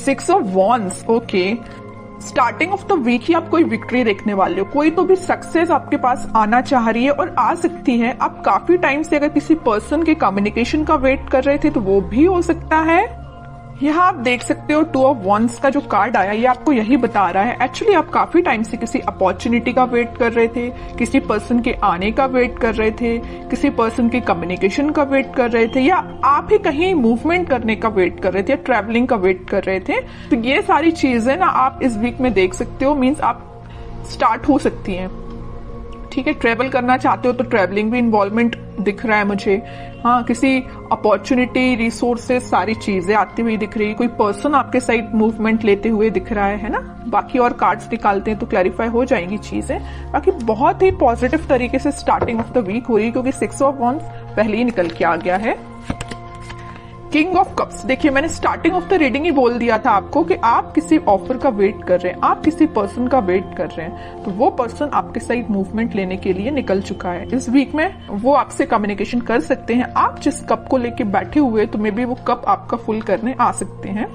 6 of wands, okay. Starting of the week ही आप कोई विक्ट्री देखने वाले हो, कोई तो भी सक्सेस आपके पास आना चाह रही है और आ सकती है। आप काफी टाइम से अगर किसी पर्सन के कम्युनिकेशन का वेट कर रहे थे तो वो भी हो सकता है। यहाँ आप देख सकते हो 2 ऑफ वॉन्ड्स का जो कार्ड आया ये आपको यही बता रहा है एक्चुअली आप काफी टाइम से किसी अपॉर्चुनिटी का वेट कर रहे थे, किसी पर्सन के आने का वेट कर रहे थे, किसी पर्सन के कम्युनिकेशन का वेट कर रहे थे, या आप ही कहीं मूवमेंट करने का वेट कर रहे थे या ट्रैवलिंग का वेट कर रहे थे। तो ये सारी चीजें ना आप इस वीक में देख सकते हो, मीन्स आप स्टार्ट हो सकती हैं। ठीक है, ट्रेवल करना चाहते हो तो ट्रेवलिंग भी इन्वॉल्वमेंट दिख रहा है मुझे। हाँ, किसी अपॉर्चुनिटी, रिसोर्सेज, सारी चीजें आती हुई दिख रही है। कोई पर्सन आपके साइड मूवमेंट लेते हुए दिख रहा है ना। बाकी और कार्ड्स निकालते हैं तो क्लैरिफाई हो जाएंगी चीजें। बाकी बहुत ही पॉजिटिव तरीके से स्टार्टिंग ऑफ द वीक हो रही है क्योंकि 6 ऑफ वॉन्ड्स पहले ही निकल के आ गया है। किंग ऑफ कप्स, देखिए मैंने स्टार्टिंग ऑफ द रीडिंग ही बोल दिया था आपको कि आप किसी ऑफर का वेट कर रहे हैं, आप किसी पर्सन का वेट कर रहे हैं, तो वो पर्सन आपके साइड मूवमेंट लेने के लिए निकल चुका है। इस वीक में वो आपसे कम्युनिकेशन कर सकते हैं। आप जिस कप को लेके बैठे हुए तो मे बी वो कप आपका फुल करने आ सकते हैं।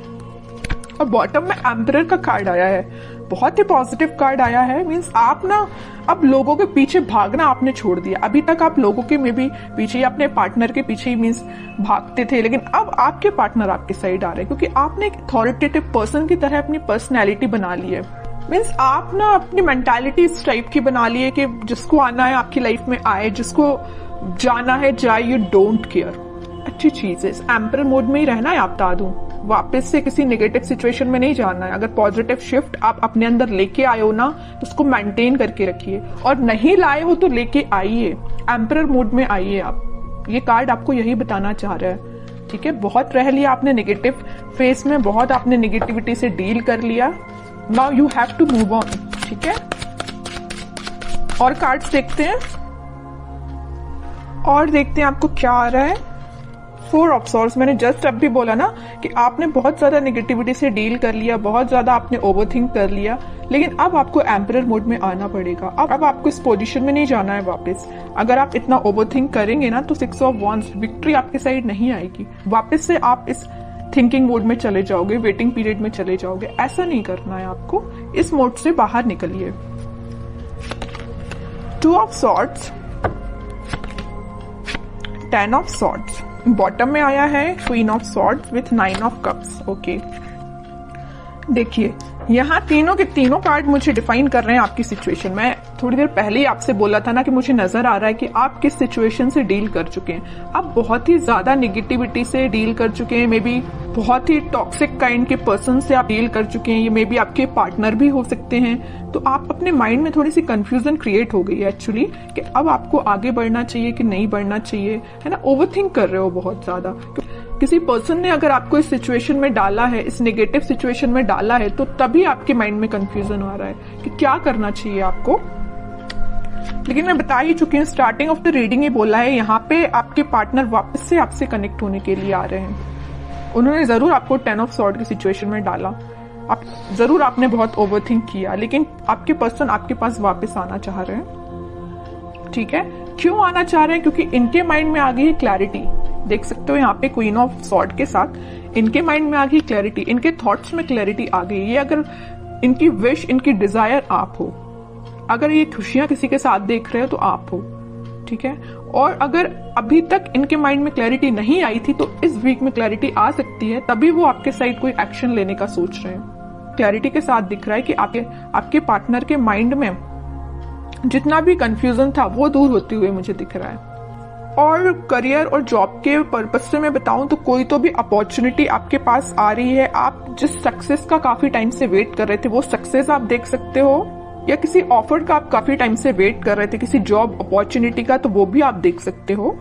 और बॉटम में एम्परर का कार्ड आया है, बहुत ही पॉजिटिव कार्ड आया है। मीन्स आप ना अब लोगों के पीछे भागना आपने छोड़ दिया। अभी तक आप लोगों के में भी पीछे ही, अपने पार्टनर के पीछे ही मीन्स भागते थे, लेकिन अब आपके पार्टनर आपके साइड आ रहे हैं क्योंकि आपने एक अथॉरिटेटिव पर्सन की तरह अपनी पर्सनैलिटी बना ली है। मीन्स आप ना अपनी मेंटालिटी इस टाइप की बना ली है कि जिसको आना है आपकी लाइफ में आए, जिसको जाना है जाए, यू डोंट केयर। अच्छी चीज है, एम्परर मोड में ही रहना है। आप बता दूं, वापस से किसी नेगेटिव सिचुएशन में नहीं जाना है। अगर पॉजिटिव शिफ्ट आप अपने अंदर लेके आए हो ना तो उसको मेंटेन करके रखिए, और नहीं लाए हो तो लेके आइए, एम्परर मोड में आइए आप। ये कार्ड आपको यही बताना चाह रहा है। ठीक है, बहुत रह लिया आपने नेगेटिव फेस में, बहुत आपने नेगेटिविटी से डील कर लिया। Now you have to move on. ठीक है, और कार्ड्स देखते हैं और देखते हैं आपको क्या आ रहा है। 4 ऑफ सॉर्ड्स, मैंने जस्ट अब भी बोला ना कि आपने बहुत ज्यादा नेगेटिविटी से डील कर लिया, बहुत ज्यादा आपने ओवरथिंक कर लिया, लेकिन अब आपको एम्परर मोड में आना पड़ेगा। अब आपको इस पोजीशन में नहीं जाना है वापस। अगर आप इतना ओवरथिंक करेंगे ना तो 6 ऑफ वॉन्ड्स, विक्ट्री आपके साइड नहीं आएगी। वापस से आप इस थिंकिंग मोड में चले जाओगे, वेटिंग पीरियड में चले जाओगे। ऐसा नहीं करना है आपको, इस मोड से बाहर निकलिए। 2 of swords, 10 of swords, bottom में आया है queen of swords with 9 of cups. Okay, देखिए यहाँ तीनों के तीनों कार्ड मुझे डिफाइन कर रहे हैं आपकी सिचुएशन। मैं थोड़ी देर पहले ही आपसे बोला था ना कि मुझे नजर आ रहा है कि आप किस सिचुएशन से डील कर चुके हैं। आप बहुत ही ज्यादा नेगेटिविटी से डील कर चुके हैं, मे बी बहुत ही टॉक्सिक काइंड के पर्सन से आप डील कर चुके हैं। ये मे बी आपके पार्टनर भी हो सकते हैं। तो आप अपने माइंड में थोड़ी सी कंफ्यूजन क्रिएट हो गई है एक्चुअली कि अब आपको आगे बढ़ना चाहिए कि नहीं बढ़ना चाहिए, है ना। ओवरथिंक कर रहे हो बहुत ज्यादा। किसी पर्सन ने अगर आपको इस सिचुएशन में डाला है, इस नेगेटिव सिचुएशन में डाला है, तो तभी आपके माइंड में कंफ्यूजन आ रहा है कि क्या करना चाहिए आपको। लेकिन मैं बता ही चुकी हूँ, स्टार्टिंग ऑफ द रीडिंग ही बोला है, यहाँ पे आपके पार्टनर वापस से आपसे कनेक्ट होने के लिए आ रहे हैं। उन्होंने जरूर आपको 10 ऑफ सॉर्ड की सिचुएशन में डाला, आप जरूर आपने बहुत ओवरथिंक किया, लेकिन आपके पर्सन आपके पास वापस आना चाह रहे हैं। ठीक है, क्यों आना चाह रहे हैं? क्योंकि इनके माइंड में आ गई है क्लैरिटी। देख सकते हो यहाँ पे क्वीन ऑफ सॉर्ड के साथ इनके माइंड में आ गई क्लैरिटी, इनके थॉट्स में क्लैरिटी आ गई। ये अगर इनकी विश, इनकी डिजायर आप हो, अगर ये खुशियां किसी के साथ देख रहे हो तो आप हो। ठीक है, और अगर अभी तक इनके माइंड में क्लैरिटी नहीं आई थी तो इस वीक में क्लैरिटी आ सकती है, तभी वो आपके साइड कोई एक्शन लेने का सोच रहे हैं। क्लैरिटी के साथ दिख रहा है कि आपके पार्टनर के माइंड में जितना भी कंफ्यूजन था वो दूर होते हुए मुझे दिख रहा है। और करियर और जॉब के पर्पज से मैं बताऊं तो कोई तो भी अपॉर्चुनिटी आपके पास आ रही है। आप जिस सक्सेस का काफी टाइम से वेट कर रहे थे वो सक्सेस आप देख सकते हो, या किसी ऑफर का आप काफी टाइम से वेट कर रहे थे, किसी जॉब अपॉर्चुनिटी का, तो वो भी आप देख सकते हो।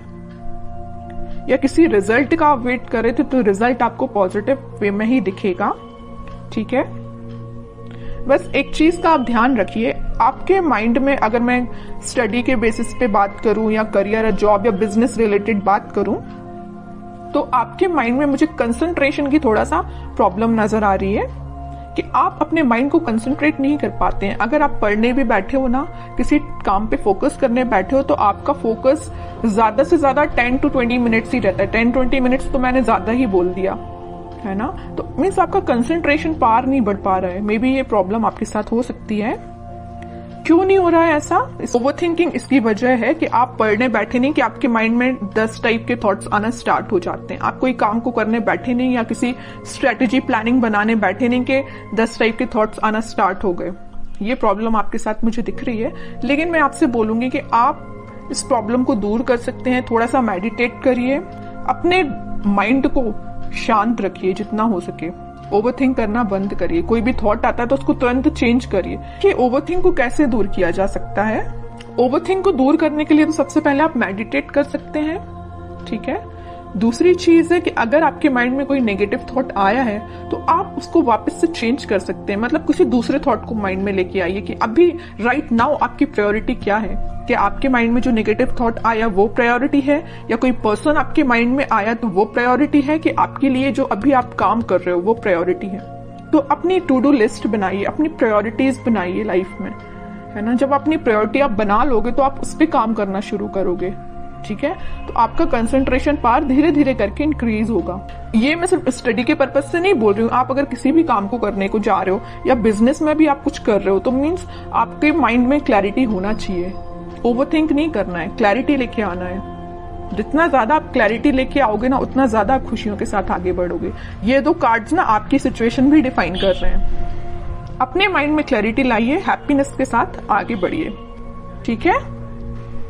या किसी रिजल्ट का आप वेट कर रहे थे तो रिजल्ट आपको पॉजिटिव वे में ही दिखेगा। ठीक है, बस एक चीज का आप ध्यान रखिए, आपके माइंड में, अगर मैं स्टडी के बेसिस पे बात करूं या करियर या जॉब या बिजनेस रिलेटेड बात करूं, तो आपके माइंड में मुझे कंसंट्रेशन की थोड़ा सा प्रॉब्लम नजर आ रही है कि आप अपने माइंड को कंसंट्रेट नहीं कर पाते हैं। अगर आप पढ़ने भी बैठे हो ना, किसी काम पे फोकस करने बैठे हो, तो आपका फोकस ज्यादा से ज्यादा 10 to 20 मिनट्स ही रहता है। 10-20 मिनट्स तो मैंने ज्यादा ही बोल दिया। है ना। तो मीन्स आपका कंसंट्रेशन पार नहीं बढ़ पा रहा है, मे बी ये प्रॉब्लम आपके साथ हो सकती है। क्यों नहीं हो रहा है ऐसा? ओवरथिंकिंग इसकी वजह है कि आप पढ़ने बैठे नहीं कि आपके माइंड में 10 टाइप के थॉट्स आना स्टार्ट हो जाते हैं। आप कोई काम को करने बैठे नहीं या किसी स्ट्रेटेजी प्लानिंग बनाने बैठे नहीं कि 10 टाइप के थॉट्स आना स्टार्ट हो गए। ये प्रॉब्लम आपके साथ मुझे दिख रही है, लेकिन मैं आपसे बोलूंगी कि आप इस प्रॉब्लम को दूर कर सकते हैं। थोड़ा सा मेडिटेट करिए, अपने माइंड को शांत रखिए जितना हो सके, ओवरथिंक करना बंद करिए। कोई भी थॉट आता है तो उसको तुरंत चेंज करिए। कि ओवरथिंक को कैसे दूर किया जा सकता है? ओवरथिंक को दूर करने के लिए तो सबसे पहले आप मेडिटेट कर सकते हैं, ठीक है। दूसरी चीज है कि अगर आपके माइंड में कोई नेगेटिव थॉट आया है तो आप उसको वापस से चेंज कर सकते हैं। मतलब किसी दूसरे थॉट को माइंड में लेके आइए कि अभी राइट नाउ आपकी प्रायोरिटी क्या है। कि आपके माइंड में जो नेगेटिव थॉट आया वो प्रायोरिटी है, या कोई पर्सन आपके माइंड में आया तो वो प्रायोरिटी है, कि आपके लिए जो अभी आप काम कर रहे हो वो प्रायोरिटी है। तो अपनी टू डू लिस्ट बनाइए, अपनी प्रायोरिटीज बनाइए लाइफ में, है ना। जब अपनी प्रायोरिटी आप बना लोगे तो आप उस पर काम करना शुरू करोगे, ठीक है। तो आपका कंसंट्रेशन पावर धीरे धीरे करके इंक्रीज होगा। ये मैं सिर्फ स्टडी के पर्पज से नहीं बोल रही हूँ। आप अगर किसी भी काम को करने को जा रहे हो या बिजनेस में भी आप कुछ कर रहे हो तो मीन्स आपके माइंड में क्लैरिटी होना चाहिए। ओवरथिंक नहीं करना है, क्लैरिटी लेके आना है। जितना ज्यादा आप क्लैरिटी लेके आओगे ना उतना ज्यादा आप खुशियों के साथ आगे बढ़ोगे। ये 2 कार्ड्स ना आपकी सिचुएशन भी डिफाइन कर रहे हैं। अपने माइंड में क्लैरिटी लाइए, हैप्पीनेस के साथ आगे बढ़िए, ठीक है।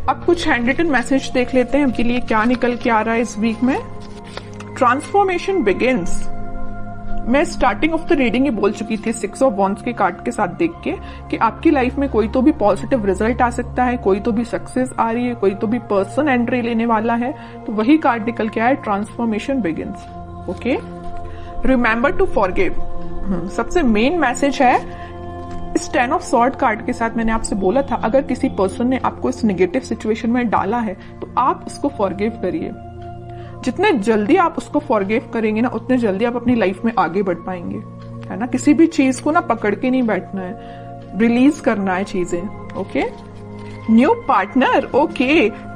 अब कुछ हैंड रिटन मैसेज देख लेते हैं उनके लिए क्या निकल के आ रहा है इस वीक में। Transformation begins. मैं स्टार्टिंग ऑफ द रीडिंग ही बोल चुकी थी 6 ऑफ वॉन्ड्स के कार्ड के साथ देख के कि आपकी लाइफ में कोई तो भी पॉजिटिव रिजल्ट आ सकता है, कोई तो भी सक्सेस आ रही है, कोई तो भी पर्सन एंट्री लेने वाला है। तो वही कार्ड निकल के आया, transformation begins. Okay, remember to forgive. सबसे मेन मैसेज है इस 10 ऑफ सॉर्ड कार्ड के साथ। मैंने आपसे बोला था अगर किसी पर्सन ने आपको इस नेगेटिव सिचुएशन में डाला है तो आप उसको फॉरगिव करिए। जितने जल्दी आप उसको फॉरगिव करेंगे ना उतने जल्दी आप अपनी लाइफ में आगे बढ़ पाएंगे, है ना। किसी भी चीज को ना पकड़ के नहीं बैठना है, रिलीज करना है चीजें। Okay, new partner. ओके,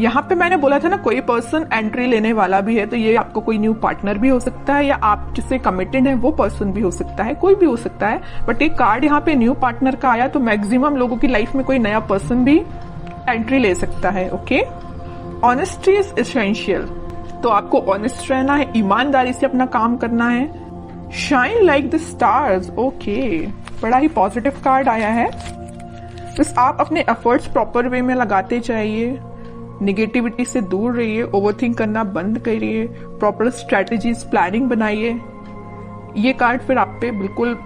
यहाँ पे मैंने बोला था ना कोई पर्सन एंट्री लेने वाला भी है, तो ये आपको कोई न्यू पार्टनर भी हो सकता है, या आप जिससे कमिटेड है वो पर्सन भी हो सकता है, कोई भी हो सकता है। बट एक कार्ड यहाँ पे न्यू पार्टनर का आया तो मैक्सिमम लोगों की लाइफ में कोई नया पर्सन भी एंट्री ले सकता है। Okay, honesty is essential. तो आपको ऑनेस्ट रहना है, ईमानदारी से अपना काम करना है। Shine like the stars. Okay, बड़ा ही पॉजिटिव कार्ड आया है। बस आप अपने एफर्ट्स प्रॉपर वे में लगाते जाइए, निगेटिविटी से दूर रहिए, ओवरथिंक करना बंद करिए, प्रॉपर स्ट्रेटेजीज प्लानिंग बनाइए। ये कार्ड फिर आप पे बिल्कुल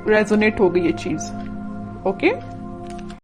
रेजोनेट हो गई ये चीज। ओके।